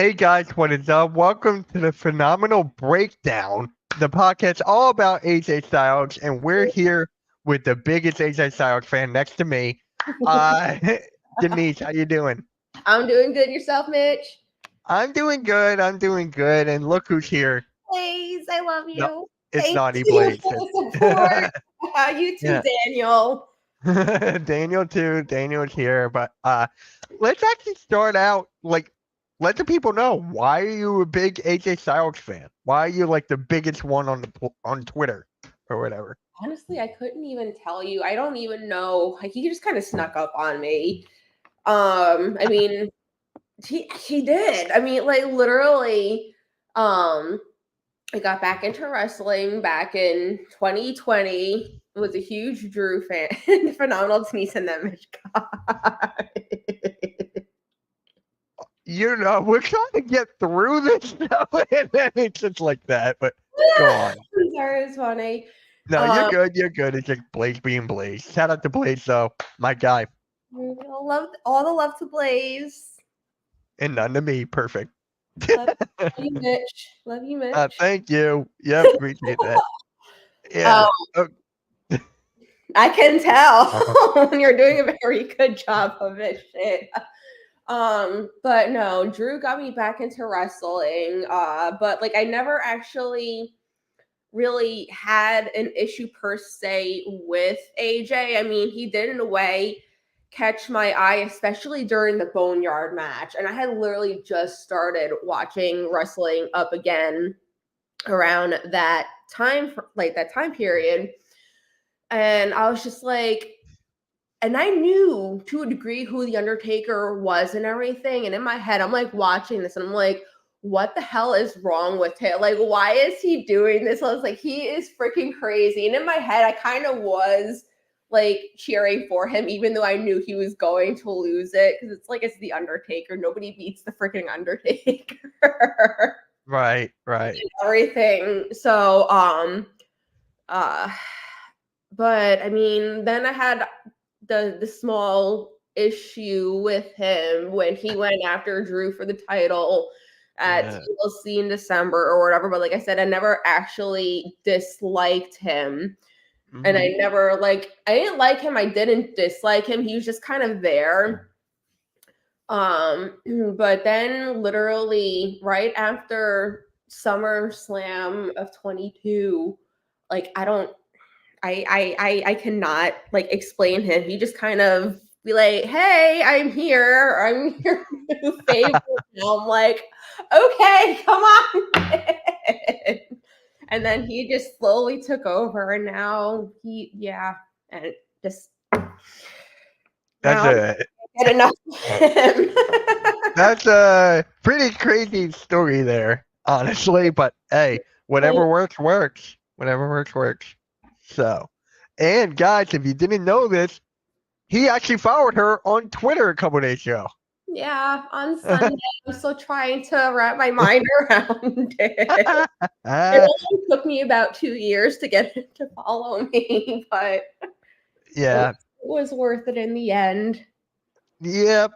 Hey guys, what is up? Welcome to the Phenomenal Breakdown, the podcast all about AJ Styles, and we're here with the biggest AJ Styles fan next to me. Uh, Denise, how you doing? I'm doing good. Yourself, Mitch? I'm doing good. I'm doing good. And look who's here. Blaze, I love No, you. it's Thank Naughty you Blaze. for the support. You too, Yeah, Daniel. Daniel too. Daniel's here, but let's actually start out let the people know why are you a big AJ Styles fan? Why are you like the biggest one on Twitter or whatever? Honestly, I couldn't even tell you. I don't even know. Like he just kind of snuck up on me. I mean, he did. I mean, like literally. I got back into wrestling back in 2020. Was a huge Drew fan. Phenomenal Denise and them. God. We're trying to get through this stuff, and then it's just like that. But go on. I'm sorry, it's funny. No, you're Um, good. You're good. It's just Blaze being Blaze. Shout out to Blaze, though, my guy, love all the love to Blaze. and none to me. Perfect. Love you, Mitch. Love you, Mitch. Thank you. Yep, appreciate that. Um, Yeah. Oh, I can tell when you're doing a very good job of it. Shit. But no, Drew got me back into wrestling. But like I never actually really had an issue per se with AJ. I mean, he did in a way catch my eye, especially during the Boneyard match. And I had literally just started watching wrestling up again around that time, like that time period. And I was just like, and I knew to a degree who the Undertaker was and everything. And in my head, I'm like watching this and I'm like, what the hell is wrong with him? Like, why is he doing this? I was like, he is freaking crazy. And in my head, I kind of was like cheering for him, even though I knew he was going to lose it. Cause it's like, it's the Undertaker. Nobody beats the freaking Undertaker. right. Everything. So, uh, but I mean, then I had the small issue with him when he went after Drew for the title at Yeah. TLC in December or whatever. But like I said, I never actually disliked him. And I Mhm. never I didn't like him. I didn't dislike him. He was just kind of there. But then literally right after SummerSlam of 22, like I cannot like explain him. He just kind of be like, "Hey, I'm your new favorite." Now I'm like, "Okay, come on." And then he just slowly took over, and now and just That's now I a get enough of him. that's a pretty crazy story there, honestly. But hey, whatever works, works. Whatever works, works. So, and guys, if you didn't know this, he actually followed her on Twitter a couple days ago. Yeah, on Sunday, I'm still trying to wrap my mind around it. It only took me about 2 years to get him to follow me, but Yeah. it was worth it in the end. Yep.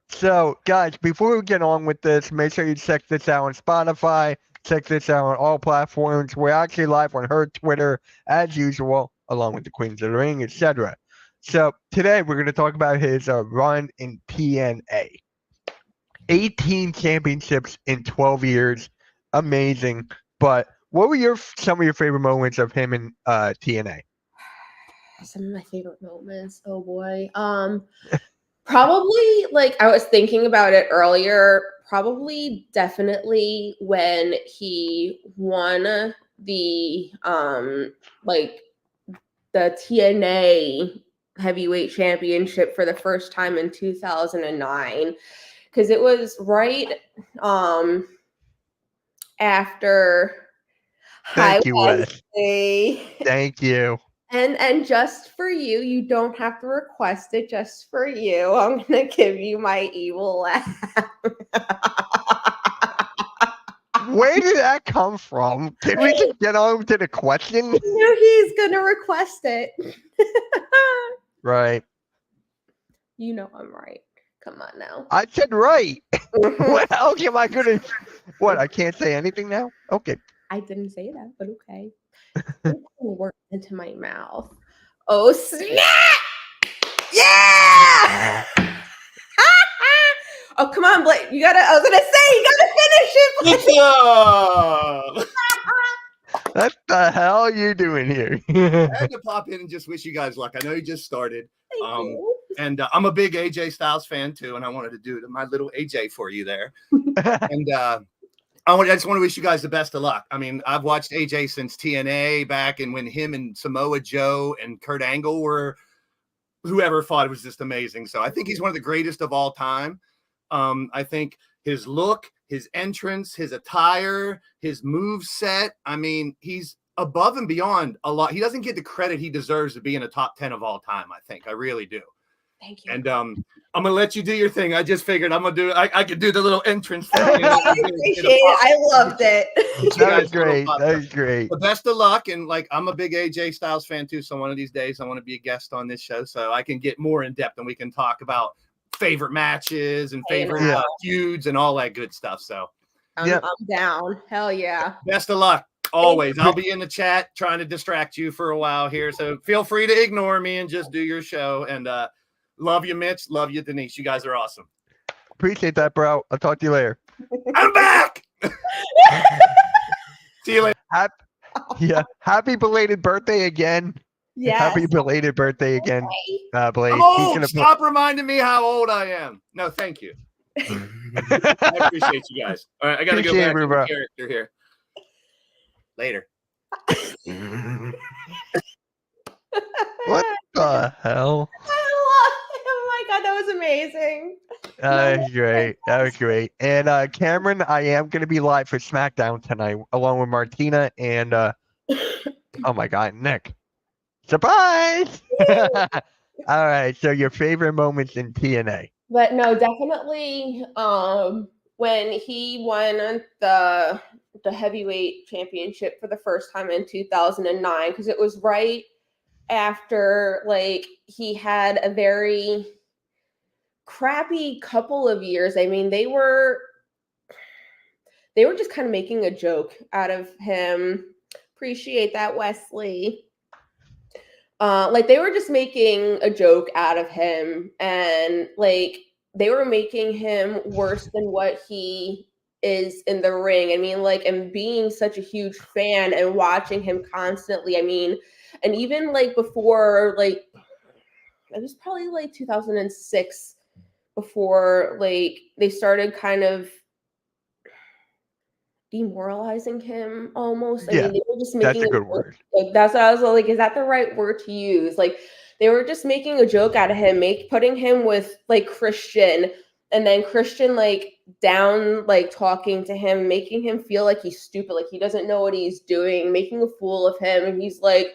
So, guys, before we get on with this, make sure you check this out on Spotify. Check this out on all platforms. We're actually live on her Twitter as usual, along with the Queens of the Ring, etc. So today we're going to talk about his run in TNA. 18 championships in 12 years, amazing. But what were some of your favorite moments of him in TNA? Some of my favorite moments. Oh boy. Probably like I was thinking about it earlier, probably definitely when he won like the TNA heavyweight championship for the first time in 2009 because it was right after High Thank you, Wes. Wednesday. Thank you. And just for you, you don't have to request it. Just for you, I'm gonna give you my evil laugh. Where did that come from? Can we just get on to the question? No, he's gonna request it. Right. You know I'm right. Come on now. I said right. Mhm. What else am I gonna? What? I can't say anything now. Okay. I didn't say that, but okay. Work into my mouth. Oh snap! Yeah! Oh come on, Blake. You gotta. I was gonna say you gotta finish it. Blake. What's up? What the hell are you doing here? I had to pop in and just wish you guys luck. I know you just started. Thank you. And I'm a big AJ Styles fan too, and I wanted to do my little AJ for you there. And I just want to wish you guys the best of luck. I mean, I've watched AJ since TNA back, and when him and Samoa Joe and Kurt Angle were, whoever fought, it was just amazing. So I think he's one of the greatest of all time. I think his look, his entrance, his attire, his move set. I mean, he's above and beyond a lot. He doesn't get the credit he deserves to be in the top 10 of all time. I think I really do. Thank you. And I'm gonna let you do your thing. I just figured I'm gonna do. I could do the little entrance thing. I appreciate it. I loved it. That was great. That was great. But best of luck. And like, I'm a big AJ Styles fan too. So one of these days I want to be a guest on this show so I can get more in depth and we can talk about favorite matches and favorite feuds and all that good stuff. So I'm down. Hell yeah. best of luck. Always. I'll be in the chat trying to distract you for a while here. So feel free to ignore me and just do your show. And love you, Mitch. Love you, Denise. You guys are awesome. Appreciate that, bro. I'll talk to you later. I'm back. See you later. Happy belated birthday again. Yes. Happy belated birthday again, Blade. Oh, stop reminding me how old I am. No, thank you. I appreciate you guys. All right, I got to go back to the character here. Later. What the hell? Oh my god, that was amazing. That was great. That was great. And Cameron, I am going to be live for SmackDown tonight, along with Martina and oh my god, Nick. Surprise! All right. So your favorite moments in TNA? But no, definitely when he won the heavyweight championship for the first time in 2009, because it was right after like he had a very crappy couple of years. I mean, they were just kind of making a joke out of him. Appreciate that, Wesley. Like they were just making a joke out of him, and like they were making him worse than what he is in the ring. I mean, like, and being such a huge fan and watching him constantly. I mean, and even like before, like it was probably like 2006 before like they started kind of demoralizing him almost. I mean, they were just making that's a good word. Like, that's what I was like, is that the right word to use? Like they were just making a joke out of him, putting him with like Christian, and then Christian like down, like talking to him, making him feel like he's stupid, like he doesn't know what he's doing, making a fool of him. And he's like,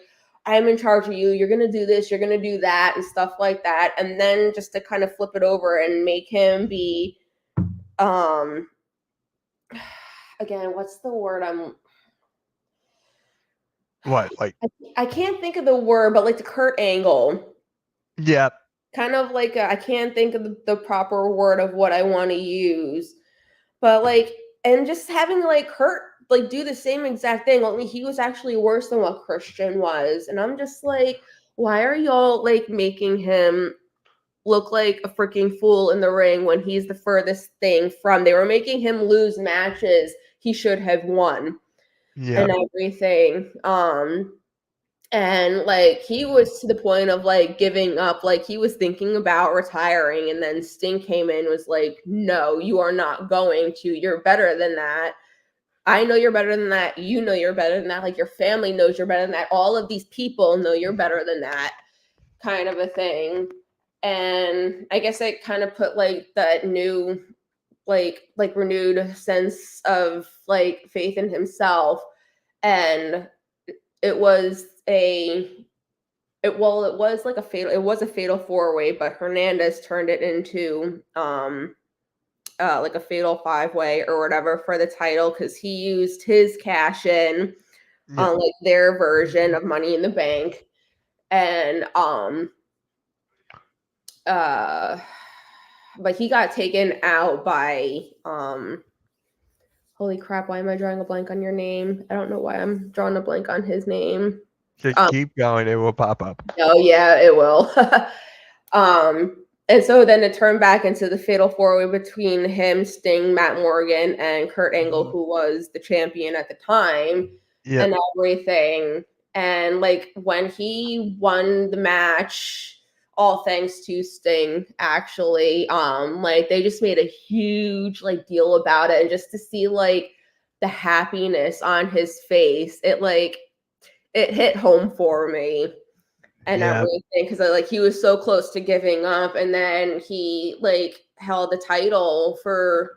I'm in charge of you. You're going to do this. You're going to do that and stuff like that. And then just to kind of flip it over and make him be, again, what's the word What? Like I can't think of the word, but like the Kurt Angle. Yeah. Kind of like I can't think of the proper word of what I want to use. But like, and just having like Kurt like do the same exact thing, only he was actually worse than what Christian was. And I'm just like, why are y'all like making him look like a freaking fool in the ring when he's the furthest thing from? They were making him lose matches he should have won and everything. And like he was to the point of like giving up, like he was thinking about retiring, and then Sting came in and was like, no, you are not going to. You're better than that. I know you're better than that. You know you're better than that. Like your family knows you're better than that. All of these people know you're better than that, kind of a thing. And I guess it kind of put like that new like renewed sense of like faith in himself. And it was a fatal four-way, but Hernandez turned it into like a fatal five-way or whatever for the title, because he used his cash in on like their version of Money in the Bank. And but he got taken out by holy crap, why am I drawing a blank on your name? I don't know why I'm drawing a blank on his name. Just keep going, it will pop up. Oh yeah, it will. And so then it turned back into the fatal four-way between him, Sting, Matt Morgan, and Kurt Angle, who was the champion at the time, and everything. And like when he won the match, all thanks to Sting, actually, like they just made a huge like deal about it, and just to see like the happiness on his face, it hit home for me. And everything, because like he was so close to giving up, and then he like held the title for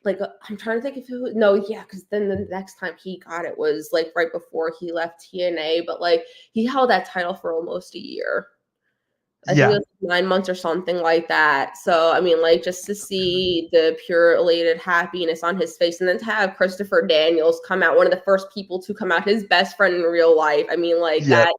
like I'm trying to think if it was because then the next time he got it was like right before he left TNA, but like he held that title for almost a year. I think it was 9 months or something like that. So I mean, like just to see the pure elated happiness on his face, and then to have Christopher Daniels come out, one of the first people to come out, his best friend in real life. I mean, like that.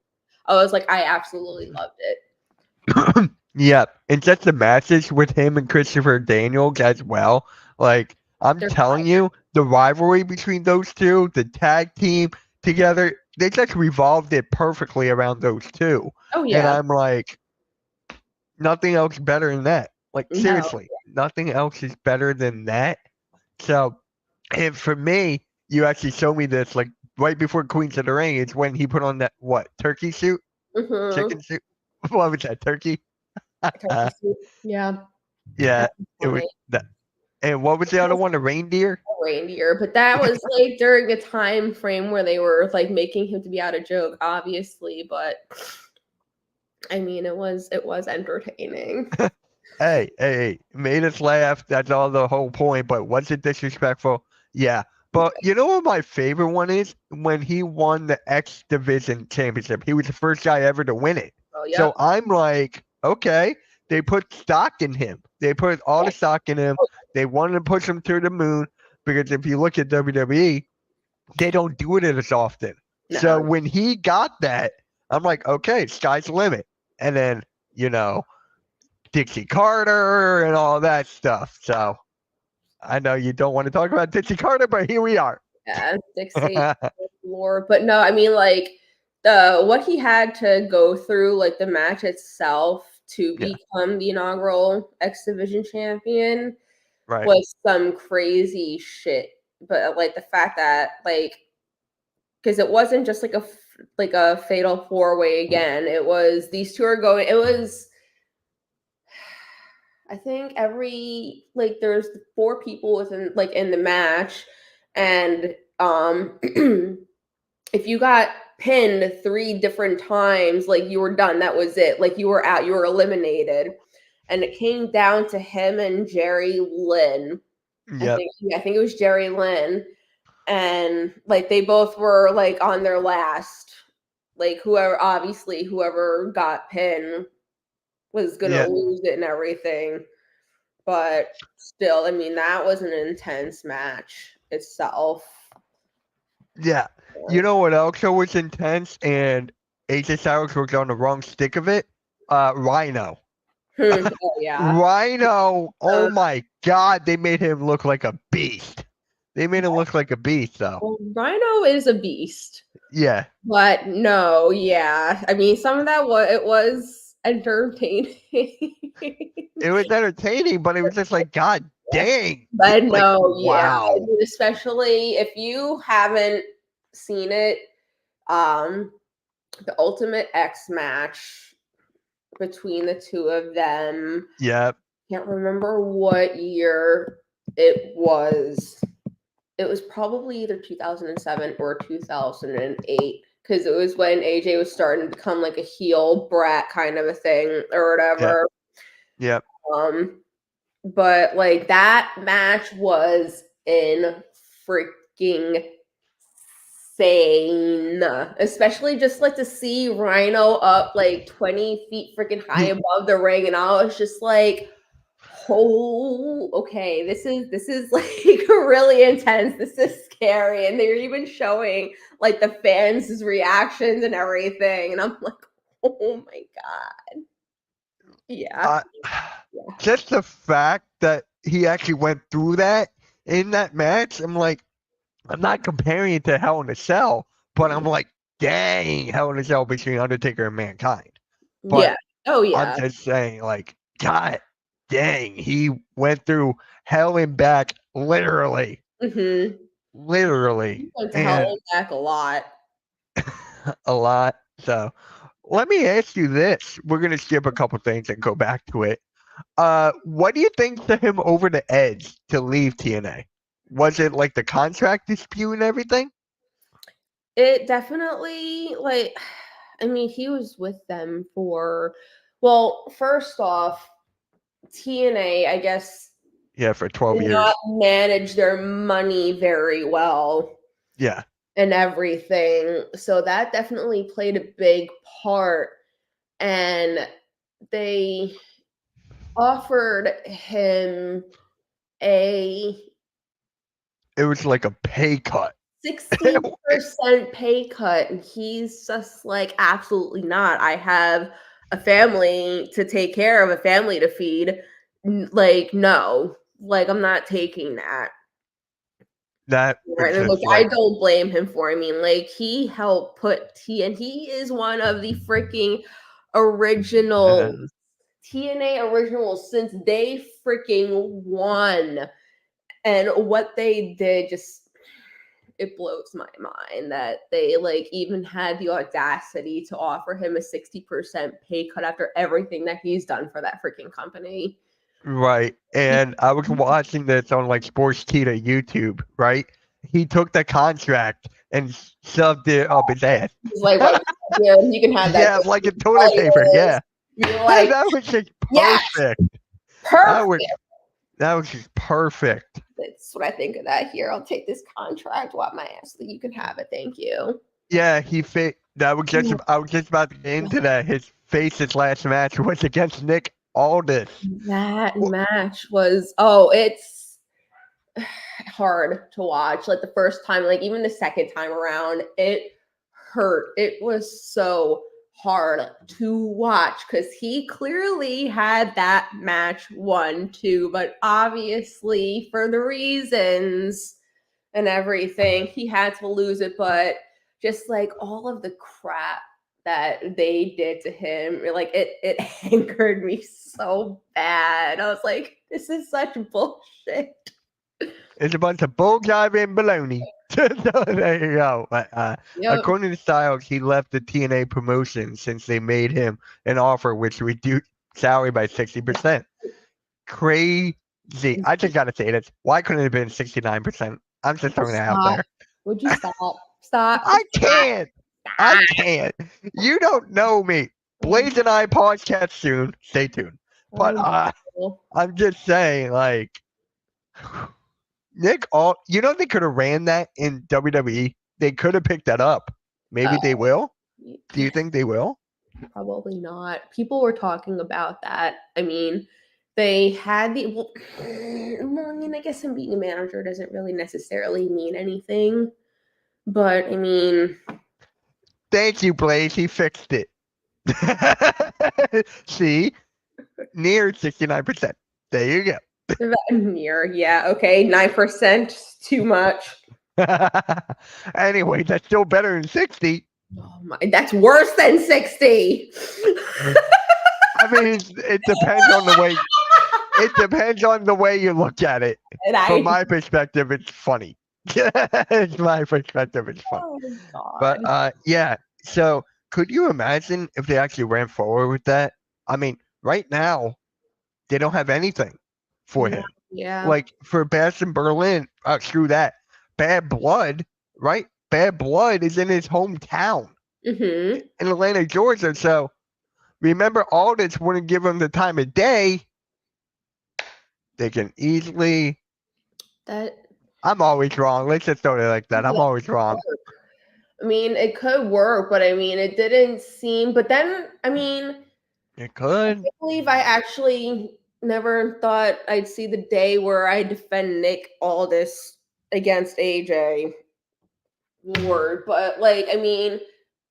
I was like, I absolutely loved it. Yeah, and just the matches with him and Christopher Daniels as well. Like, I'm telling you, the rivalry between those two, the tag team together, they just revolved it perfectly around those two. Oh, yeah. And I'm like, nothing else better than that. Like, seriously, nothing else is better than that. So, and for me, you actually showed me this, like, right before Queens of the Ring is when he put on that, turkey suit? Chicken suit? What was that, turkey? Turkey suit. Yeah. Yeah, it was that. And what was the other one, the reindeer? Reindeer, but that was like during a time frame where they were like making him to be out of joke, obviously, but I mean, it was entertaining. Hey, made us laugh. That's all the whole point, but was it disrespectful? Yeah. But you know what my favorite one is? When he won the X Division Championship. He was the first guy ever to win it. So I'm like, okay, they put stock in him. They put all the stock in him. They wanted to push him to the moon because if you look at WWE, they don't do it as often. No. So when he got that, I'm like, okay, sky's the limit. And then, Dixie Carter and all that stuff. So I know you don't want to talk about Dixie Carter, but here we are. Yeah, Dixie, Lord. But no, I mean, like, what he had to go through, like, the match itself to become the inaugural X Division champion was some crazy shit. But, like, the fact that, like, because it wasn't just, like, a fatal four-way again. It was, these two are going, it was, I think there's 4 people within in the match, and if you got pinned 3 different times, like you were done. That was it. Like you were out. You were eliminated, and it came down to him and Jerry Lynn. Yep. I think it was Jerry Lynn, and like they both were like on their last. Like whoever got pinned was gonna lose it and everything, but still, I mean, that was an intense match itself. Yeah, you know what else was intense, and AJ Styles was on the wrong stick of it? Rhino. Oh, yeah. Rhino, oh my God, they made him look like a beast. They made him look like a beast, though. Well, Rhino is a beast. Yeah. But no, yeah. I mean, some of that was entertaining. It was entertaining, but it was just like, God dang. But like, no, wow. Yeah. Especially if you haven't seen it, the Ultimate X match between the two of them. Yep. Can't remember what year it was. It was probably either 2007 or 2008. Because it was when AJ was starting to become like a heel brat kind of a thing or whatever. Yep. But like that match was in freaking insane. Especially just like to see Rhino up like 20 feet freaking high above the ring, and I was just like, oh, okay, this is like really intense. This is scary. And they're even showing like the fans' reactions and everything. And I'm like, oh my God. Yeah. Just the fact that he actually went through that in that match, I'm like, I'm not comparing it to Hell in a Cell, but I'm like, dang, Hell in a Cell between Undertaker and Mankind. But Yeah. Oh I'm yeah. just saying, like, God dang, he went through hell and back, literally. Mm-hmm. Literally. Went to And hell and back a lot. a lot. So let me ask you this. We're gonna skip a couple things and go back to it. What do you think sent him over the edge to leave TNA? Was it like the contract dispute and everything? It definitely I mean, he was with them for well, first off, TNA, I guess, Yeah, for 12 did years. not manage their money very well Yeah. and everything. So that definitely played a big part. And they offered him a It was like a pay cut. 60% pay cut. And he's just like, absolutely not. I have a family to take care of, a family to feed. Like, no, like, I'm not taking that. That Right. was And look, just I like, don't blame him for it. I mean, like, he helped put and he is one of the freaking original TNA originals since they freaking won. And what they did just it blows my mind that they like even had the audacity to offer him a 60% pay cut after everything that he's done for that freaking company. right. And I was watching this on like Sportskeeda YouTube, right? He took the contract and shoved it up his ass. He's like, right, yeah, you can have that. Yeah, like a toilet paper. Yeah. You're like, That was just yes, perfect. perfect. That was just perfect. That's what I think of that here. I'll take this contract, wipe my ass. You can have it. Thank you. Yeah, that was just I was just about to get into that. His last match was against Nick Aldis. That match was it's hard to watch. Like the first time, like even the second time around, it hurt. It was so hard to watch because he clearly had that match won too, but obviously for the reasons and everything, he had to lose it. But just like all of the crap that they did to him, like it angered me so bad. I was like, this is such bullshit. It's a bunch of bull jiving baloney. So there you go. Yep. According to Styles, he left the TNA promotion since they made him an offer which reduced salary by 60%. Crazy. I just gotta say this. Why couldn't it have been 69%? I'm just throwing it out there. Would you stop? Stop. I can't. I can't. You don't know me. Blaze and I podcast soon. Stay tuned. But I'm just saying, like, Nick, they could have ran that in WWE. They could have picked that up. Maybe they will. Do you think they will? Probably not. People were talking about that. I mean, they had well, I mean, I guess him being a manager doesn't really necessarily mean anything. But I mean, thank you, Blaze. He fixed it. See, near 69%. There you go. Near, yeah, okay, 9%, too much. Anyway, that's still better than 60. Oh my, that's worse than 60. I mean, it depends on the way. It depends on the way you look at it. From my perspective, it's funny. It's my perspective, it's funny. Oh, but yeah. So, could you imagine if they actually ran forward with that? I mean, right now, they don't have anything for him. Yeah. Like for Bastion Berlin, screw that. Bad Blood, right? Bad Blood is in his hometown in Atlanta, Georgia. So remember, Aldis wouldn't give him the time of day. They can easily. I'm always wrong. Let's just throw it like that. I'm always wrong. I mean, it could work, but I mean, it didn't seem. But then, I mean, it could. I believe I actually never thought I'd see the day where I defend Nick Aldis against AJ Ward. But like, I mean,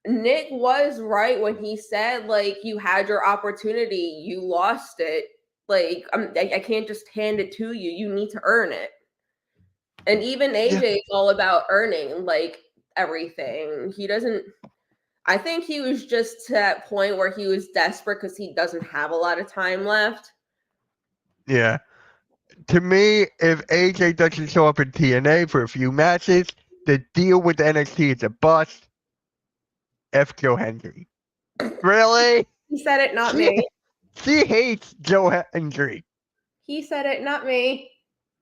Nick was right when he said, like, you had your opportunity, you lost it. Like, I can't just hand it to you. You need to earn it. And even AJ is all about earning, like, everything. He doesn't. I think he was just to that point where he was desperate because he doesn't have a lot of time left. Yeah. To me, if AJ doesn't show up in TNA for a few matches, the deal with NXT is a bust. F. Joe Hendry. Really? He said it, not me. She hates Joe Hendry. He said it, not me.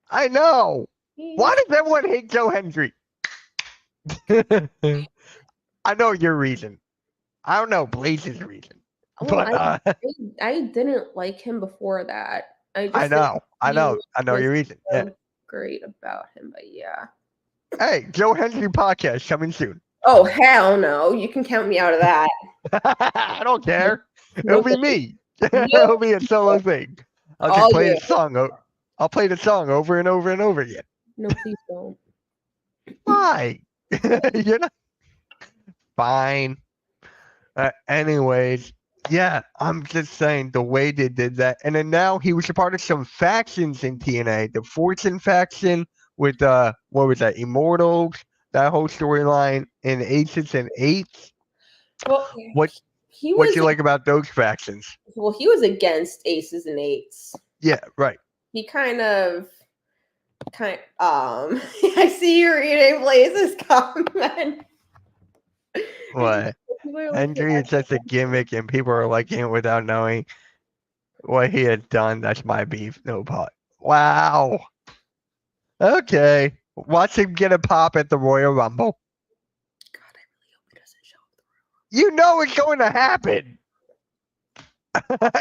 I know. Why does everyone hate Joe Hendry? I know your reason. I don't know Blaze's reason. Well, but I didn't like him before that. I know your reason. So great about him, but yeah. Hey, Joe Hendry podcast coming soon. Oh hell no! You can count me out of that. I don't care. It'll be me. It'll be a solo thing. I'll just play the song. I'll play the song over and over and over again. No, please don't. Why? You're not fine. Anyways, yeah, I'm just saying the way they did that, and then now he was a part of some factions in TNA, the Fortune faction with what was that, Immortals, that whole storyline, and Aces and Eights. Well, what do you like about those factions? Well, he was against Aces and Eights. Yeah, right. He kind of I see you reading Blaze's comment. What? Hendry is just a gimmick and people are liking it without knowing what he had done. That's my beef. No pot. Wow. Okay. Watch him get a pop at the Royal Rumble. God, I really hope he doesn't show up. You know it's going to happen.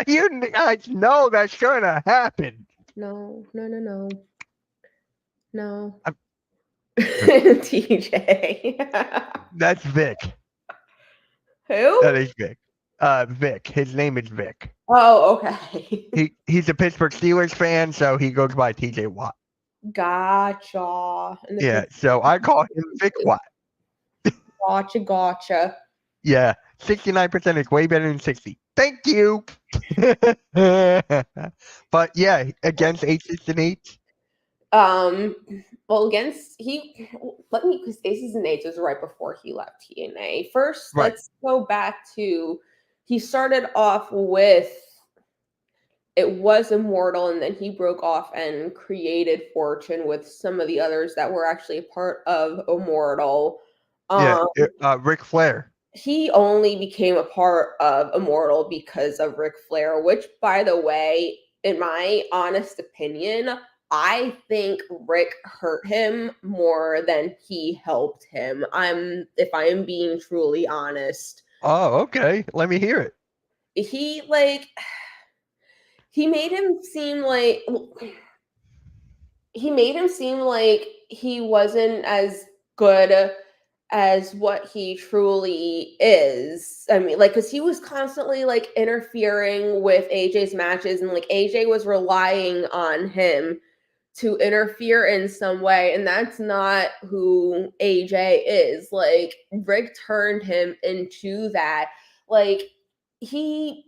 You guys know that's going to happen. No. TJ. That's Vic. Who? That is Vic. Vic. His name is Vic. Oh, okay. He's a Pittsburgh Steelers fan, so he goes by TJ Watt. Gotcha. Yeah, so I call him Vic Watt. Gotcha. Yeah, 69% is way better than 60. Thank you. But yeah, against Aces and Eights. Well, because Aces and Eights was right before he left TNA. First, right. Let's go back to he started off with it was Immortal, and then he broke off and created Fortune with some of the others that were actually a part of Immortal. Ric Flair. He only became a part of Immortal because of Ric Flair, which, by the way, in my honest opinion, I think Rick hurt him more than he helped him. If I am being truly honest. Oh, okay. Let me hear it. He made him seem like he wasn't as good as what he truly is. I mean, because he was constantly interfering with AJ's matches, and AJ was relying on him to interfere in some way, and that's not who AJ is. Rick turned him into that. He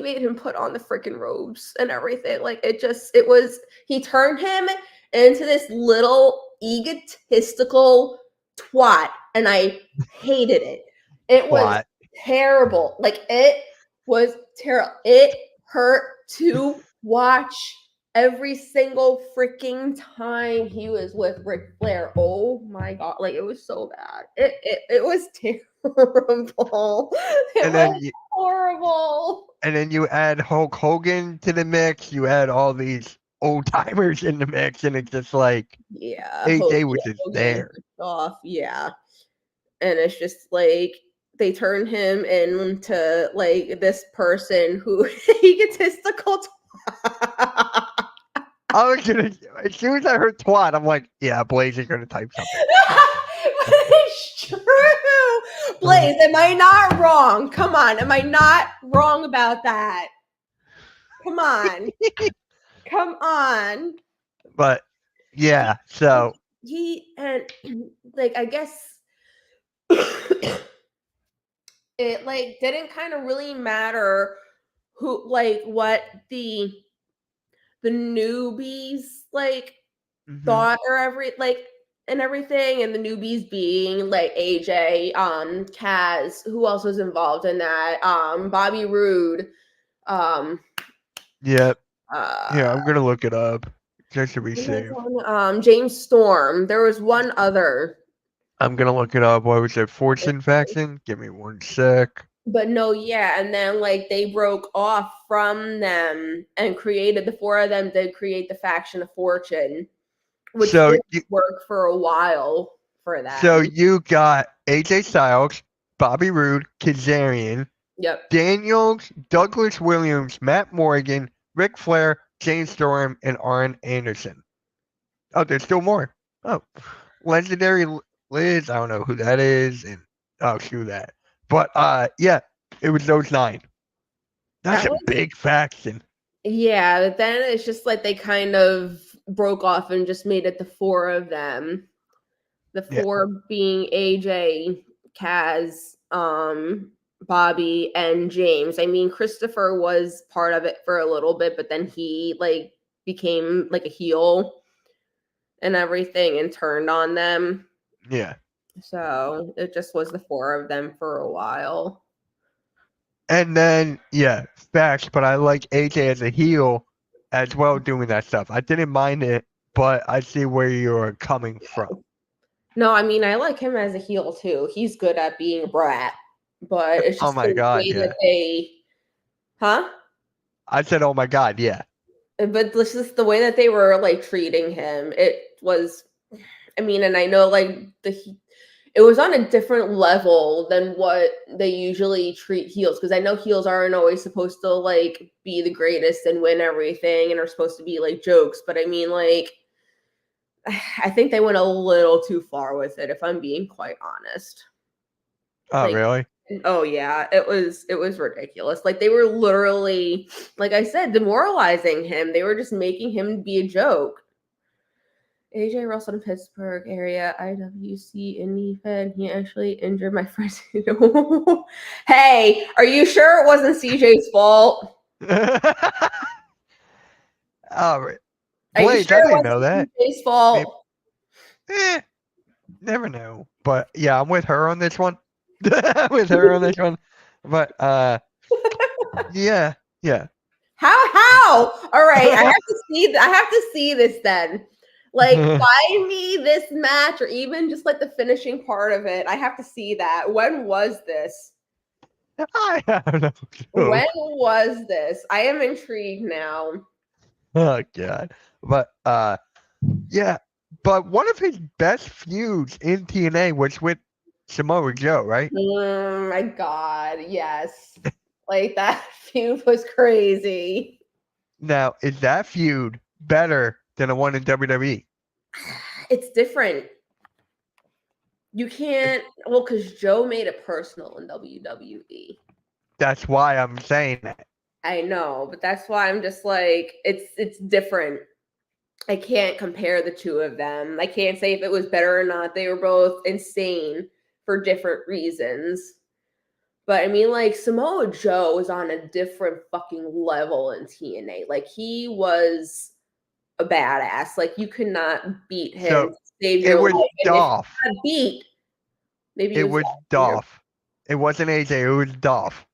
made him put on the freaking robes and everything. He turned him into this little egotistical twat, and I hated it. It was terrible. It was terrible. It hurt to watch every single freaking time he was with Ric Flair. Oh my god, it was so bad. It was terrible. Horrible. And then you add Hulk Hogan to the mix. You add all these old timers in the mix, and it's just AJ was just there. Off, yeah. And it's just they turn him into this person who egotistical. As soon as I heard twat, I'm like, yeah, Blaze is gonna type something. It's true. Blaze, am I not wrong? Come on, am I not wrong about that? Come on. Come on. But yeah, so like I guess it like didn't kind of really matter who like what the newbies like Mhm. thought or and everything, and the newbies being like AJ, Kaz, who else was involved in that, Bobby Roode, um, Yep. uh, Yeah, I'm gonna look it up just to be who was safe. on, James Storm. There was one other, I'm gonna look it up. What was it? Fortune faction? Give me one sec. but no, yeah, and then like they broke off from them and created the four of them did create the faction of Fortune, which So did work for a while for so them. you got AJ Styles, Bobby Roode, Kazarian, Yep. Daniels, Douglas Williams, Matt Morgan, Ric Flair, James Storm, and Arn Anderson. Oh, there's still more. Oh, Legendary Liz. I don't know who that is, and oh, screw that. But yeah, it was those 9. That's That a was big faction. Yeah, but then it's just like they kind of broke off and just made it the four of them. The Yeah. four being AJ, Kaz, Bobby, and James. I mean, Christopher was part of it for a little bit, but then he like became like a heel and everything and turned on them. Yeah. So it just was the four of them for a while. And then yeah, facts. But I like AJ as a heel as well doing that stuff. I didn't mind it, but I see where you're coming from. No, I mean, I like him as a heel too. He's good at being a brat, but it's Oh just my the god, way yeah. that they, huh? I said, oh my god, yeah. But this is the way that they were like treating him. It was, I mean, and I know like it was on a different level than what they usually treat heels, because I know heels aren't always supposed to like be the greatest and win everything and are supposed to be like jokes. But I mean, like, I think they went a little too far with it, if I'm being quite honest. Oh Like, really? oh yeah, it was ridiculous. Like they were literally, like I said, demoralizing him. They were just making him be a joke. AJ Russell in Pittsburgh area, IWC Indy fan. He actually injured my friend. Hey, are you sure it wasn't CJ's fault? All right. Are you Blake, sure I it didn't know wasn't that. CJ's fault? Eh, never know. But yeah, I'm with her on this one. With her on this one. But yeah, yeah. How? All right, I have to see. I have to see this then. Like, find me this match, or even just like the finishing part of it. I have to see that. When was this? I have no clue. When was this? I am intrigued now. Oh god. But yeah. But one of his best feuds in TNA was with Samoa Joe, right? Oh my god, yes. Like that feud was crazy. Now, is that feud better than the one in WWE? It's different. You can't, well, because Joe made it personal in WWE. That's why I'm saying that. I know, but that's why I'm just like, it's different. I can't compare the two of them. I can't say if it was better or not. They were both insane for different reasons. But I mean, like, Samoa Joe was on a different fucking level in TNA. Like, he was a badass. Like, you could not beat him So to save it your was life. And if Dolph. you got beat, maybe It was Dolph. It wasn't AJ. It was Dolph.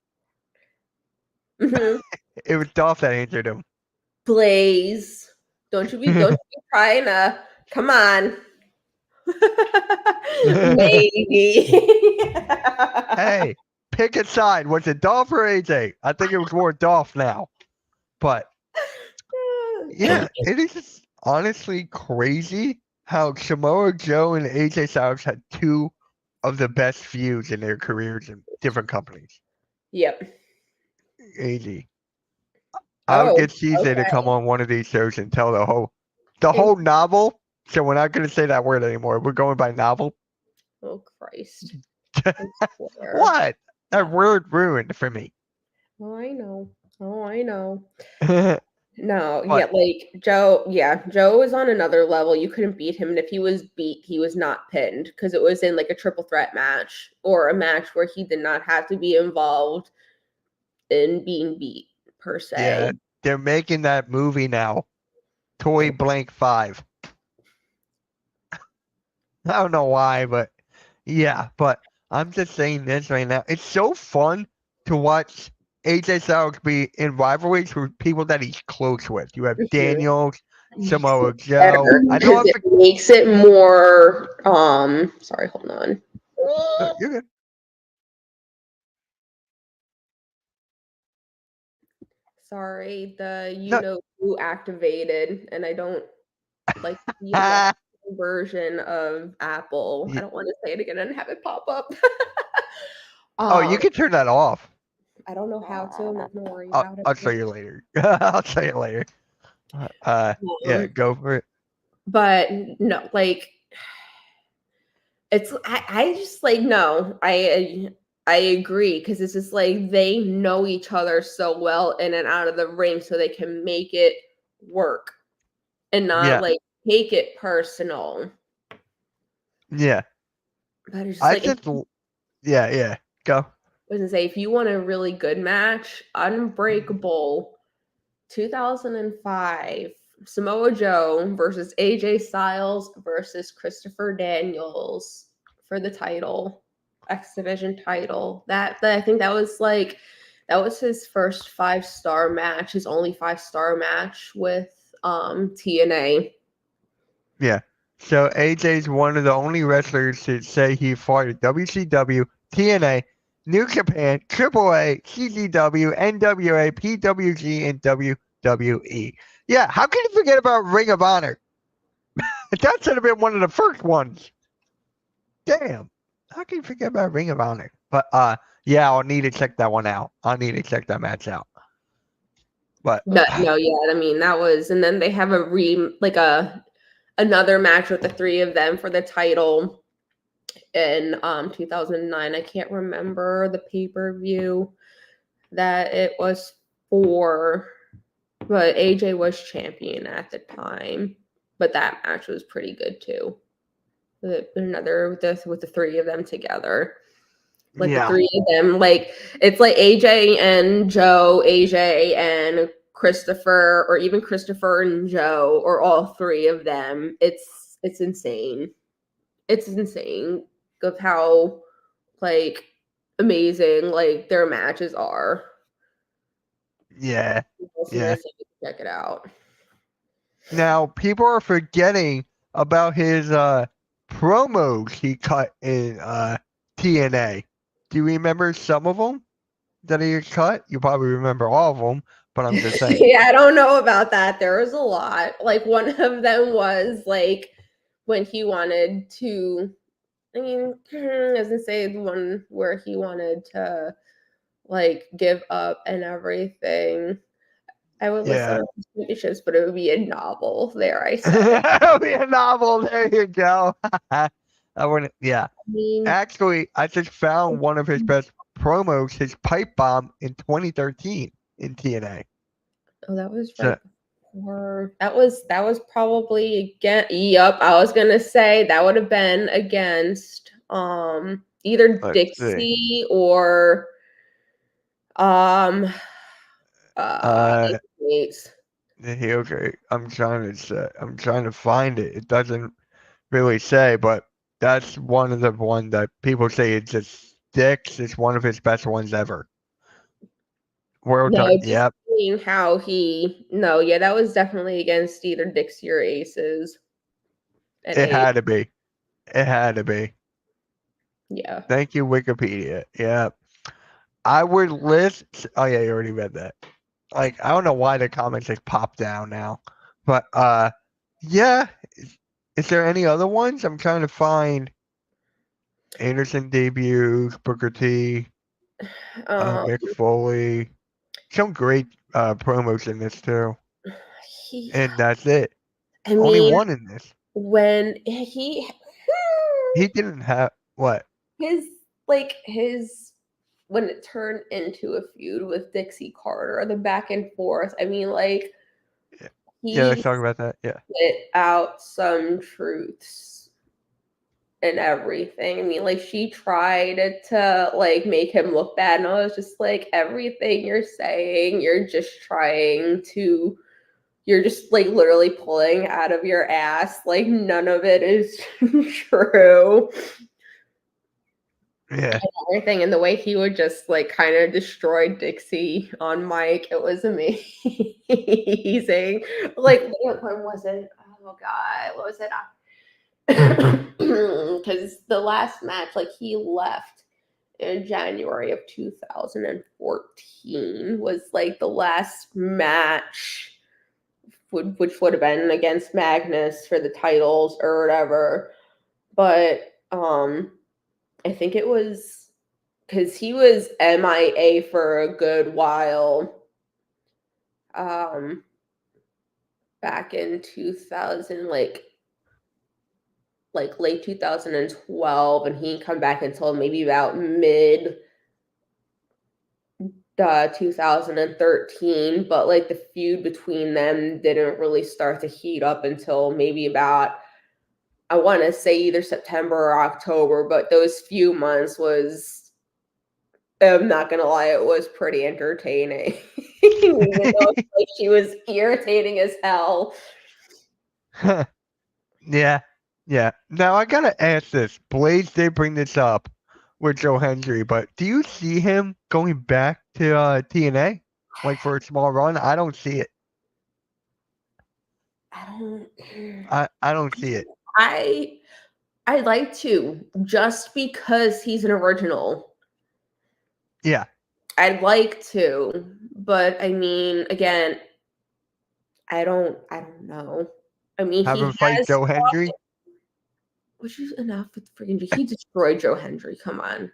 Mhm. It was Dolph that injured him. Blaze. Don't you be trying to come on. Maybe. Hey, pick a side. Was it Dolph or AJ? I think it was more Dolph now. But yeah, it is just honestly crazy how Samoa Joe and AJ Styles had 2 of the best feuds in their careers in different companies. Yep. AJ. I would Oh, get CJ to okay. come on one of these shows and tell the whole novel. So we're not going to say that word anymore. We're going by novel. Oh Christ. What? That word ruined for me. Oh, I know. Oh, I know. No, But- yeah, like Joe was on another level. You couldn't beat him, and if he was beat, he was not pinned because it was in like a triple threat match or a match where he did not have to be involved in being beat per se. Yeah, they're making that movie now, Toy Blank 5. I don't know why, but yeah, but I'm just saying this right now. It's so fun to watch AJ Styles be in rivalries with people that he's close with. You have Mhm. Daniels, Samoa Joe. Better, I know because it makes it more sorry, hold on. you're good. Sorry, the No. know who activated, and I don't like the Alexa version of Apple. I don't want to say it again and have it pop up. Oh, you can turn that off. I don't know how to. I'm not gonna worry I'll, about it. I'll show you later. I'll show you later. Yeah, go for it. But no, like it's I just like no, I agree because it's just like they know each other so well in and out of the ring, so they can make it work and not Yeah. like take it personal. Yeah. But it's just I like just, yeah, go. I was gonna say if you want a really good match, Unbreakable 2005 Samoa Joe versus AJ Styles versus Christopher Daniels for the title, X Division title. That I think that was his first 5-star match, his only 5-star match with TNA. Yeah. So AJ's one of the only wrestlers to say he fought at WCW, TNA, New Japan, AAA, CZW, NWA, PWG, and WWE. Yeah, how can you forget about Ring of Honor? That should have been one of the first ones. Damn. How can you forget about Ring of Honor? But yeah, I'll need to check that one out. I'll need to check that match out. But No, yeah, I mean that was, and then they have another match with the three of them for the title in 2009. I can't remember the pay-per-view that it was for, but AJ was champion at the time. But that match was pretty good too. With the three of them together. Like yeah. the three of them, like it's like AJ and Joe, AJ and Christopher, or even Christopher and Joe, or all three of them. It's insane. It's insane of how like amazing like their matches are. Yeah. Yeah. Check it out. Now people are forgetting about his promos he cut in TNA. Do you remember some of them that he cut? You probably remember all of them, but I'm just saying. Yeah, I don't know about that. There was a lot. Like one of them was like when he wanted to. I mean, I was gonna say the one where he wanted to like give up and everything. I would list other relationships, but it would be a novel. There, I said. It would be a novel. There you go. I wouldn't. Yeah. I mean, Actually, I just found one of his best promos, his pipe bomb in 2013 in TNA. oh, that was right before. That was probably again. Yep, I was gonna say that would have been against either Dixie or Okay, I'm trying to find it. It doesn't really say, but that's one of the one that people say it just sticks. It's one of his best ones ever. World no, title. just Yep. seeing how that was definitely against either Dixie or Aces. It had to be. It had to be. Yeah. Thank you, Wikipedia. Yeah. I would list. Oh yeah, you already read that. Like I don't know why the comments just pop down now, but yeah. Is there any other ones? I'm trying to find. Anderson debuts, Booker T, Mick Foley. Some great promos in this too. And that's it. I Only mean, one in this. When he didn't have what? His when it turned into a feud with Dixie Carter, the back and forth. I mean, like Yeah, let's he talk about that. Yeah. spit out some truths and everything. I mean, like she tried to like make him look bad, and I was just like, everything you're saying, you're just like literally pulling out of your ass. Like none of it is true. Yeah. Everything, and the way he would just like kind of destroy Dixie on mic, it was amazing. Like when was it? Oh god, what was it? Because the last match, like he left in January of 2014, was like the last match, which would have been against Magnus for the titles or whatever. But I think it was because he was MIA for a good while. Back in 2000, like late 2012, and he come back until maybe about mid 2013. But like the feud between them didn't really start to heat up until maybe about, I want to say either September or October. But those few months was, I'm not gonna lie, it was pretty entertaining. Even though like, she was irritating as hell. Yeah. Yeah. Now I gotta ask this. Blaze did bring this up with Joe Hendry, but do you see him going back to TNA? Like for a small run? I don't see it. I don't see it. I'd like to, just because he's an original. Yeah. I'd like to, but I mean, again, I don't know. I mean, Have he him fight has Joe Hendry? which is enough with freaking. He destroyed Joe Hendry. Come on.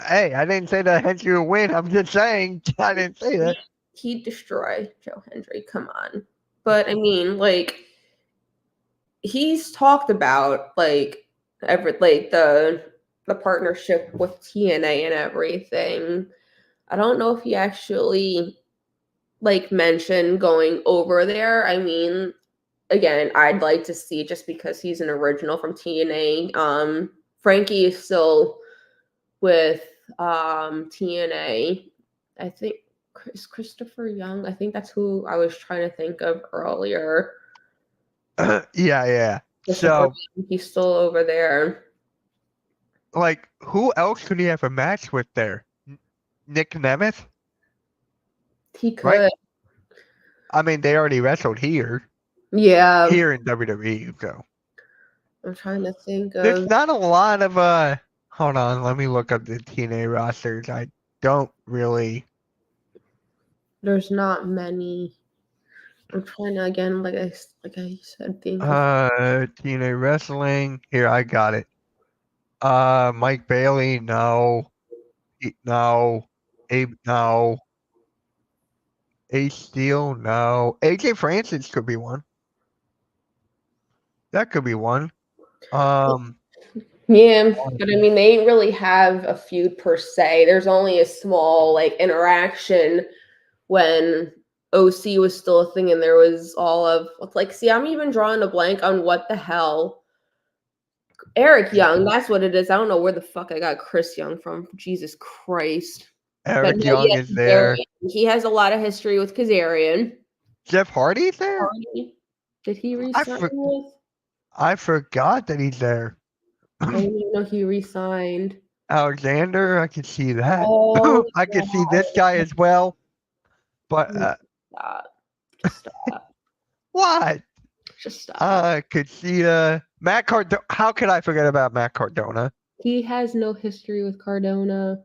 Hey, I didn't say that Hendry would win. I'm just saying. I didn't say that. He'd destroy Joe Hendry. Come on. But I mean, like, he's talked about like the partnership with TNA and everything. I don't know if he actually like mentioned going over there. I mean, again, I'd like to see, just because he's an original from TNA. Frankie is still with TNA. I think Christopher Young. I think that's who I was trying to think of earlier. Yeah. Christopher So, Young, he's still over there. like, who else could he have a match with there? Nick Nemeth? He could. Right? I mean, they already wrestled here. Yeah. Here in WWE, so. I'm trying to think of. There's not a lot of hold on, let me look up the TNA rosters. I don't really. There's not many. I'm trying to, again, like I said, think of. TNA wrestling. Here, I got it. Mike Bailey, no. No. Abe, no. Ace Steel, no. AJ Francis could be one. That could be one. Yeah, but I mean, they didn't really have a feud per se. There's only a small like interaction when OC was still a thing, and there was all of like, see, I'm even drawing a blank on what the hell. Eric Young, that's what it is. I don't know where the fuck I got Chris Young from. Jesus Christ. Eric But Young is there. He has a lot of history with Kazarian. Jeff Hardy's there? Did he resign with? I forgot that he's there. I didn't even know he resigned. Alexander, I can see that. Oh, I can see this guy as well. But Stop. What? Just stop. I could see Matt Cardona. How could I forget about Matt Cardona? He has no history with Cardona.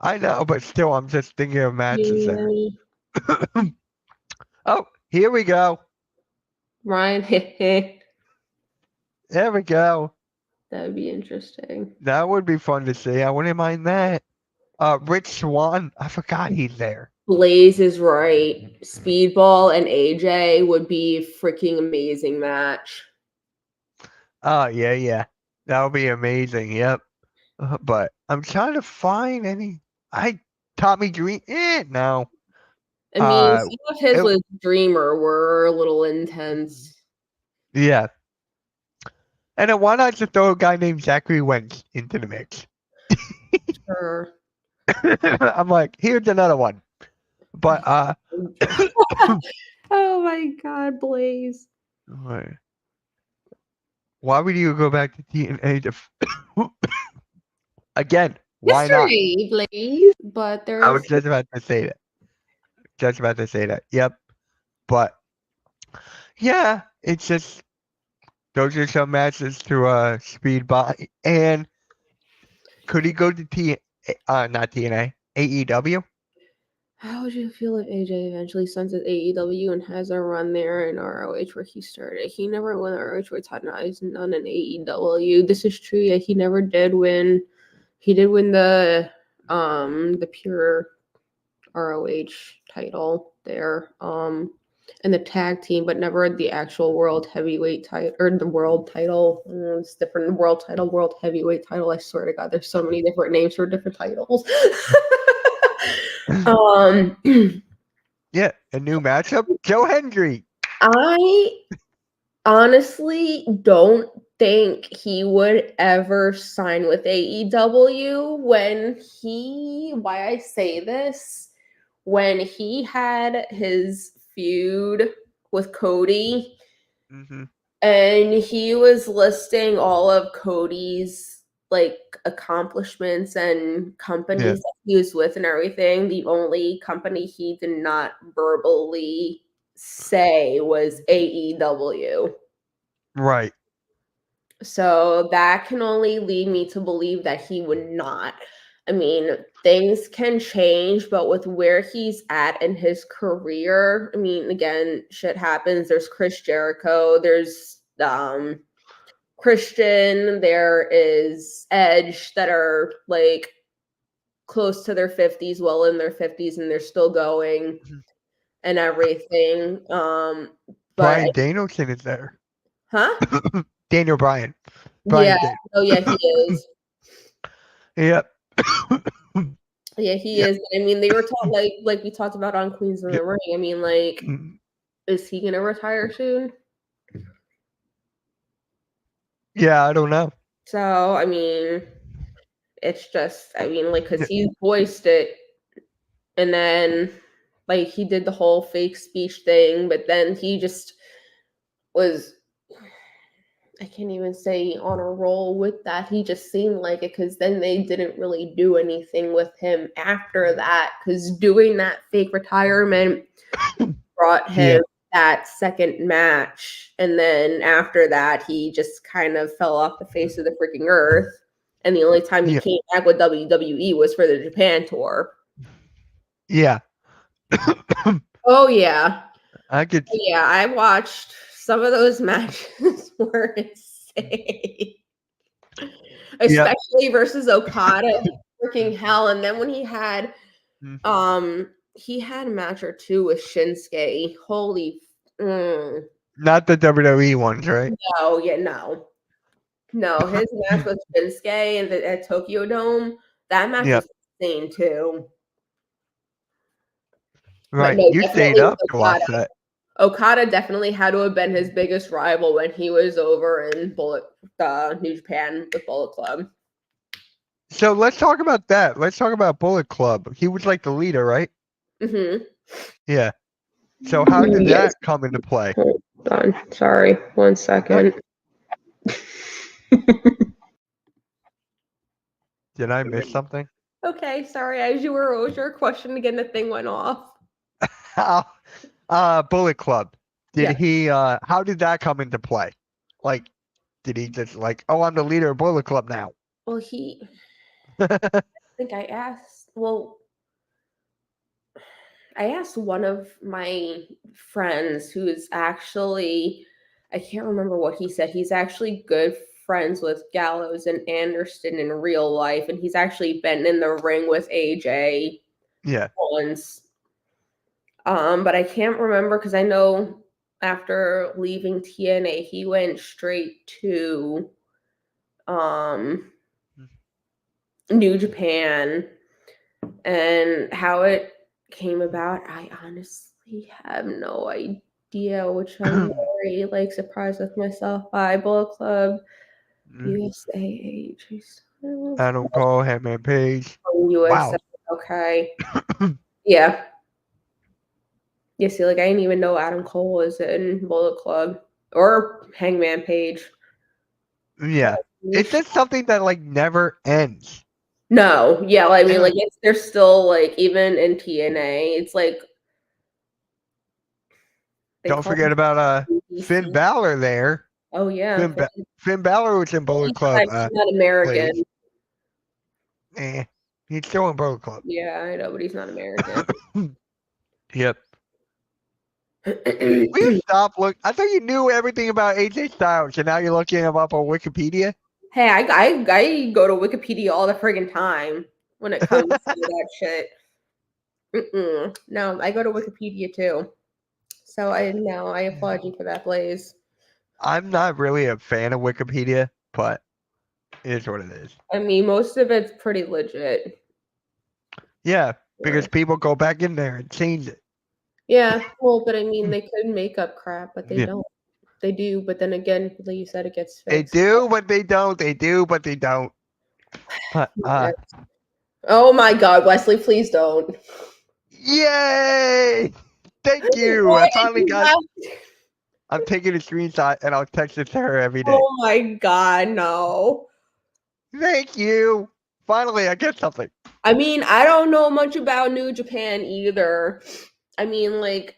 I know, but still, I'm just thinking of matches there. Yeah. Oh, here we go. Ryan. There we go. That would be interesting. That would be fun to see. I wouldn't mind that. Rich Swann. I forgot he's there. Blaze is right. Speedball and AJ would be a freaking amazing match. Oh, yeah. That would be amazing. Yep. But I'm trying to find any. Tommy Dreamer. No. I mean, Uh, some of his it- with Dreamer were a little intense. yeah. And then why not just throw a guy named Zachary Wentz into the mix? Sure. I'm like, here's another one. But Oh my God, Blaze. why would you go back to TNA to again? Why not? History, Blaze. But I was there's just about to say that. Just about to say that. Yep. But yeah, it's just those are some matches to speed by. And could he go to not TNA, AEW? how would you feel if AJ eventually sends his AEW and has a run there in ROH where he started? He never won ROH where title. He's none in AEW. This is true. Yeah, he never did win. He did win the pure ROH title there. And the tag team, but never the actual world heavyweight title or the world title. It's different. World title, world heavyweight title. I swear to God, there's so many different names for different titles. Yeah, a new matchup. Joe Hendry. I honestly don't think he would ever sign with AEW why I say this, when he had his feud with Cody Mm-hmm. and he was listing all of Cody's like accomplishments and companies that he was with and everything. The only company he did not verbally say was AEW. Right. So that can only lead me to believe that he would not. I mean, things can change, but with where he's at in his career, I mean, again, shit happens. There's Chris Jericho, there's Christian, there is Edge that are like close to their 50s, well in their 50s, and they're still going and everything. But Brian Danielson is there. huh? Daniel Bryan. Yeah. Daniel. Oh yeah, he is. Yep. Yeah, he is. I mean, they were taught like we talked about on Queens of the Ring. I mean, like, is he gonna retire soon? Yeah, I don't know. So, I mean, it's just, I mean, like, because he voiced it, and then, like, he did the whole fake speech thing, but then he just was, I can't even say on a roll with that. He just seemed like it because then they didn't really do anything with him after that. Because doing that fake retirement brought him that second match. And then after that, he just kind of fell off the face of the freaking earth. And the only time he came back with WWE was for the Japan tour. Yeah. Oh, yeah. I could. Yeah, I watched some of those matches were insane. Especially versus Okada, freaking hell. And then when he had a match or two with Shinsuke. Holy Not the WWE ones, right? no, yeah, no. No, his match with Shinsuke and at Tokyo Dome, that match was insane too. Right. No, you stayed up to watch that. Okada definitely had to have been his biggest rival when he was over in New Japan with Bullet Club. So let's talk about that. Let's talk about Bullet Club. He was like the leader, right? Mm-hmm. Yeah. So how did that come into play? Hold on. Sorry. 1 second. Did I miss something? Okay, sorry. As you were over your question again, the thing went off. Bullet Club. Did he how did that come into play? Like, did he just like, oh, I'm the leader of Bullet Club now? Well, I think I asked one of my friends who is actually, I can't remember what he said. He's actually good friends with Gallows and Anderson in real life, and he's actually been in the ring with AJ once. But I can't remember because I know after leaving TNA, he went straight to New Japan, and how it came about, I honestly have no idea, which I'm very like surprised with myself by. Bullet Club, USA, AJ Styles, Adam Cole, Hangman Page. USA. Wow. Okay. Yeah. You see, like I didn't even know Adam Cole was in Bullet Club or Hangman Page. Yeah. It's just something that like never ends. No, yeah, I mean, like they're still like even in TNA, it's like they Don't call forget about it Finn BBC. Balor there. Oh yeah, Finn Balor was in Bullet Club. he's not American. He's still in Bullet Club. Yeah, I know, but he's not American. Yep. Will you stop look? I thought you knew everything about AJ Styles, and now you're looking him up on Wikipedia. Hey, I go to Wikipedia all the friggin' time when it comes to that shit. No, I go to Wikipedia too. So I applaud you for that, Blaze. I'm not really a fan of Wikipedia, but it is what it is. I mean, most of it's pretty legit. Yeah, because people go back in there and change it. Yeah, well, but I mean, they could make up crap, but they don't. They do, but then again, like you said, it gets fixed. They do, but they don't. They do, but they don't. But oh my God, Wesley, please don't. Yay! Thank you. I finally got. I'm taking a screenshot and I'll text it to her every day. Oh my God, no. Thank you. Finally, I get something. I mean, I don't know much about New Japan either. I mean, like,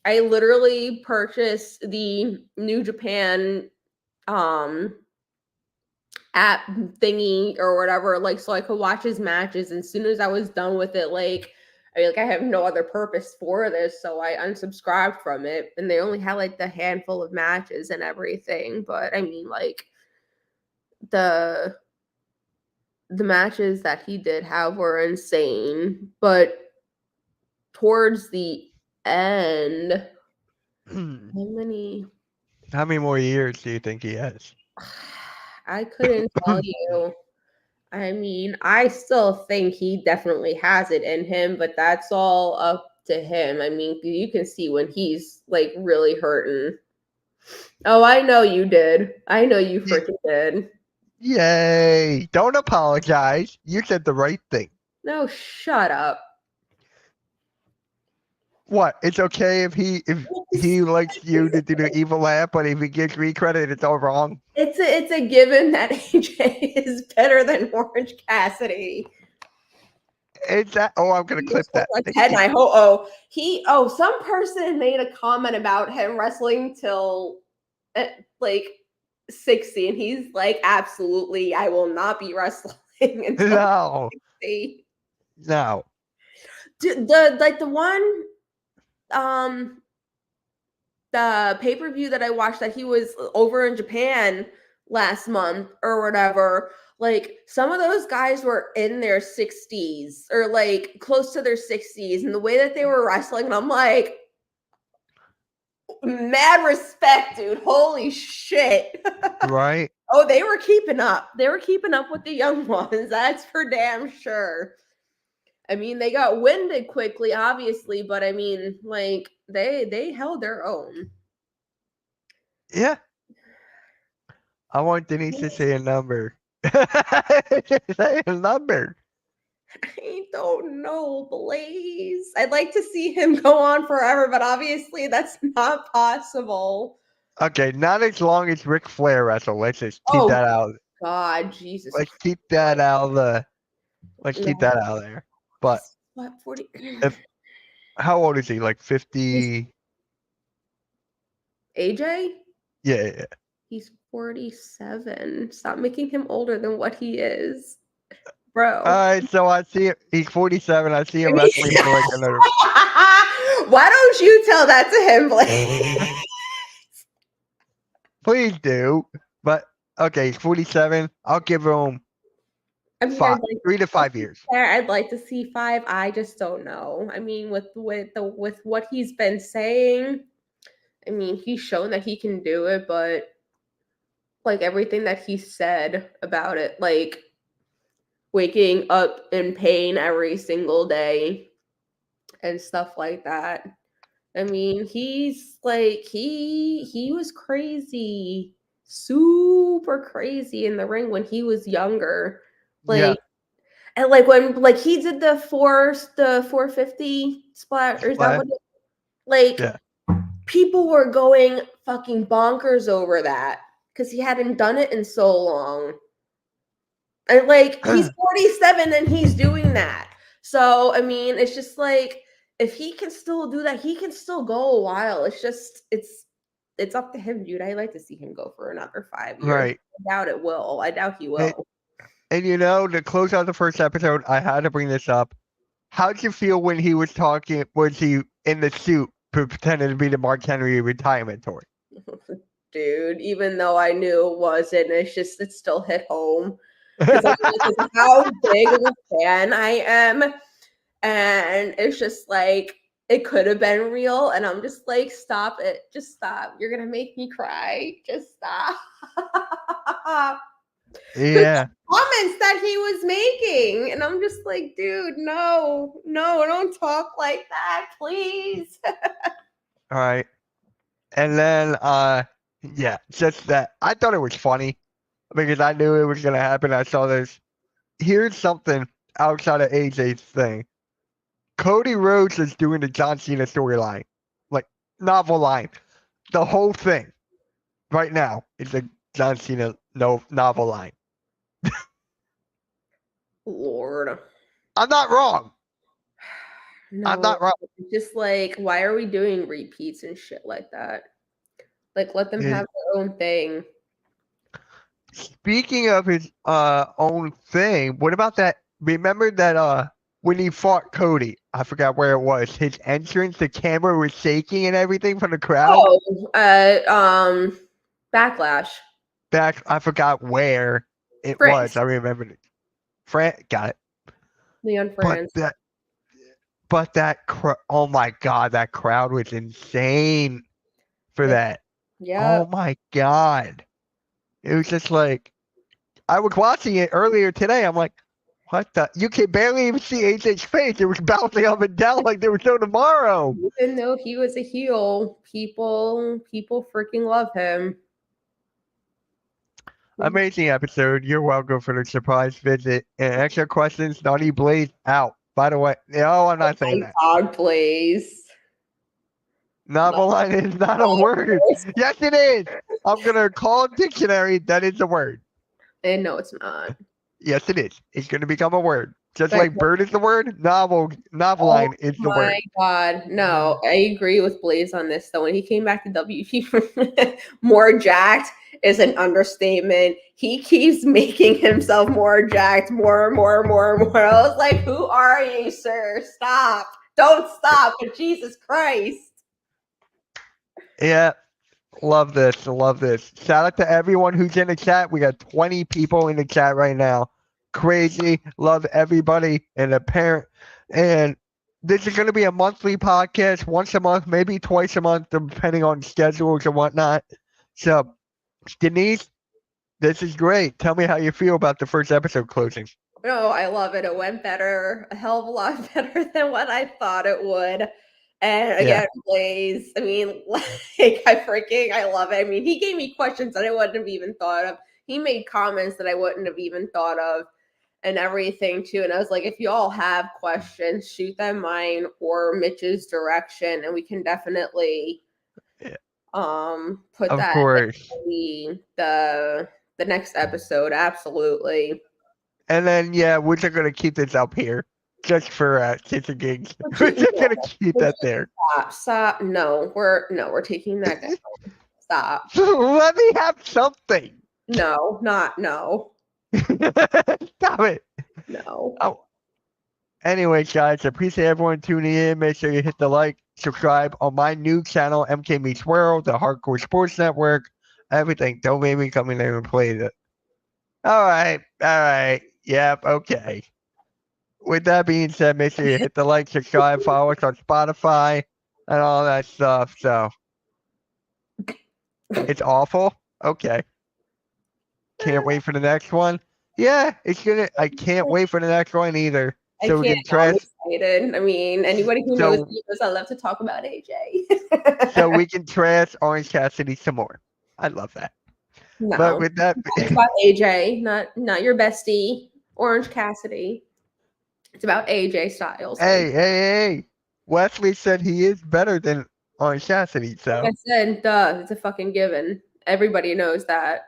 I literally purchased the New Japan app thingy or whatever, like, so I could watch his matches. And as soon as I was done with it, like, I have no other purpose for this, so I unsubscribed from it. And they only had like the handful of matches and everything. But I mean, like, the matches that he did have were insane. But towards the end, how many more years do you think he has? I couldn't tell you. I mean, I still think he definitely has it in him, but that's all up to him. I mean, you can see when he's like really hurting. Oh, I know you did. I know you freaking did. Yay. Don't apologize. You said the right thing. No, shut up. What? It's okay if he likes you to do the evil laugh, but if he gives me credit, it's all wrong. It's a given that AJ is better than Orange Cassidy. Is that? Oh, I'm gonna clip that. Some person made a comment about him wrestling till like 60, and he's like, absolutely, I will not be wrestling until 60. No. The one the pay-per-view that I watched that he was over in Japan last month or whatever, like some of those guys were in their 60s or like close to their 60s, and the way that they were wrestling, and I'm like, mad respect, dude. Holy shit. Right. Oh, they were keeping up. They were keeping up with the young ones. That's for damn sure. I mean, they got winded quickly, obviously, but I mean, like, they held their own. Yeah. I want Denise to say a number. Say a number. I don't know, Blaze. I'd like to see him go on forever, but obviously that's not possible. Okay, not as long as Ric Flair wrestled. Let's just keep that out. God, Jesus. Let's keep that out of the. Let's keep that out of there. But what 40? How old is he? Like 50? AJ? Yeah. He's 47. Stop making him older than what he is, bro. All right, so I see it. He's 47. I see him wrestling for like another. Why don't you tell that to him, Blake? Please do. But okay, he's 47. I'll give him 3 to 5 years. I'd like to see 5. I just don't know. I mean, with what he's been saying, I mean, he's shown that he can do it, but like everything that he said about it, like waking up in pain every single day and stuff like that. I mean, he's like he was crazy, super crazy in the ring when he was younger. Yeah. Like and like when like he did the 450 splat, or is that Splat. what like Yeah. people were going fucking bonkers over that because he hadn't done it in so long. And like he's 47 and he's doing that. So I mean, it's just like if he can still do that, he can still go a while. It's just it's up to him, dude. I like to see him go for another 5 years. Right. I doubt it will. I doubt he will. And to close out the first episode, I had to bring this up. How'd you feel when he was talking? Was he in the suit pretending to be the Mark Henry retirement tour? Dude, even though I knew it wasn't, it still hit home. Because of how big of a fan I am. And it's just like it could have been real. And I'm just like, stop it. Just stop. You're gonna make me cry. Just stop. Yeah. Comments that he was making. And I'm just like, dude, no, don't talk like that, please. All right. And then yeah, just that. I thought it was funny because I knew it was gonna happen. I saw this. Here's something outside of AJ's thing. Cody Rhodes is doing the John Cena storyline, like novel line. The whole thing right now is a John Cena novel line. Lord. I'm not wrong. No, I'm not wrong. just like, why are we doing repeats and shit like that? Like, let them have their own thing. Speaking of his own thing, what about that? Remember that when he fought Cody, I forgot where it was. His entrance, the camera was shaking and everything from the crowd. Oh, Backlash. I forgot where it France. was. I remembered it. Got it. Leon France. But that oh my god, that crowd was insane for that. Yeah. Oh my god. It was just like I was watching it earlier today. I'm like, what the? You can barely even see AJ's face. It was bouncing up and down like there was no tomorrow. Even though he was a heel, people freaking love him. Amazing episode. You're welcome for the surprise visit. And extra questions, Naughty Blaze out. By the way, no, I'm not saying that. Dog Blaze. Novel line is not a word. Yes, it is. I'm going to call a dictionary. That is a word. And no, it's not. Yes, it is. It's going to become a word. Just like bird is the word, novel line is the word. Oh my god, no, I agree with Blaze on this though. When he came back to WP, more jacked is an understatement. He keeps making himself more jacked, more. I was like, who are you, sir? Stop. Don't stop, but Jesus Christ. Yeah. Love this. Shout out to everyone who's in the chat. We got 20 people in the chat right now. Crazy. Love everybody and the parent. And this is going to be a monthly podcast, once a month, maybe twice a month, depending on schedules and whatnot. So, Denise, this is great. Tell me how you feel about the first episode closing. No, I love it. It went better, a hell of a lot better than what I thought it would. And again, Blaze, I mean, like, I love it. I mean, he gave me questions that I wouldn't have even thought of. He made comments that I wouldn't have even thought of and everything too. And I was like, if you all have questions, shoot them mine or Mitch's direction, and we can definitely put that in the next episode. Absolutely. And then we're just gonna keep this up here. Just for kids and gigs. We're just gonna keep that there. Stop. No, we're taking that down. Stop. Let me have something. No. Stop it. No. Oh. Anyway, guys, I appreciate everyone tuning in. Make sure you hit the like, subscribe on my new channel, MK Meets World, the Hardcore Sports Network, everything. Don't make me come in there and play it. All right. Yep, okay. With that being said, make sure you hit the like, subscribe, follow us on Spotify, and all that stuff. So, it's awful? Okay. Can't wait for the next one. Yeah, it's gonna. I can't wait for the next one either. I So we can't. can I'm trash. excited. I mean, anybody who knows So me knows I love to talk about AJ. so we can trash Orange Cassidy some more. I love that. But No, with that, it's about AJ, not your bestie, Orange Cassidy. It's about AJ Styles. hey! Wesley said he is better than Orange Cassidy. Like So I said, duh, it's a fucking given. Everybody knows that.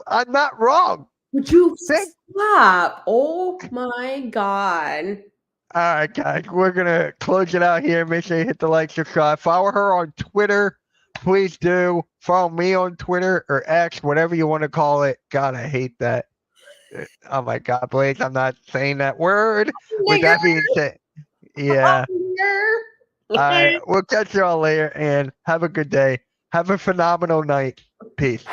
I'm not wrong. Would you Thank- stop? Oh my god. All right, guys, we're gonna close it out here. Make sure you hit the like, subscribe, follow her on Twitter. Please do follow me on Twitter or X, whatever you want to call it. God, I hate that. Oh my God, Blaze, I'm not saying that word. With that being said, yeah. All right, we'll catch y'all later and have a good day. Have a phenomenal night. Peace.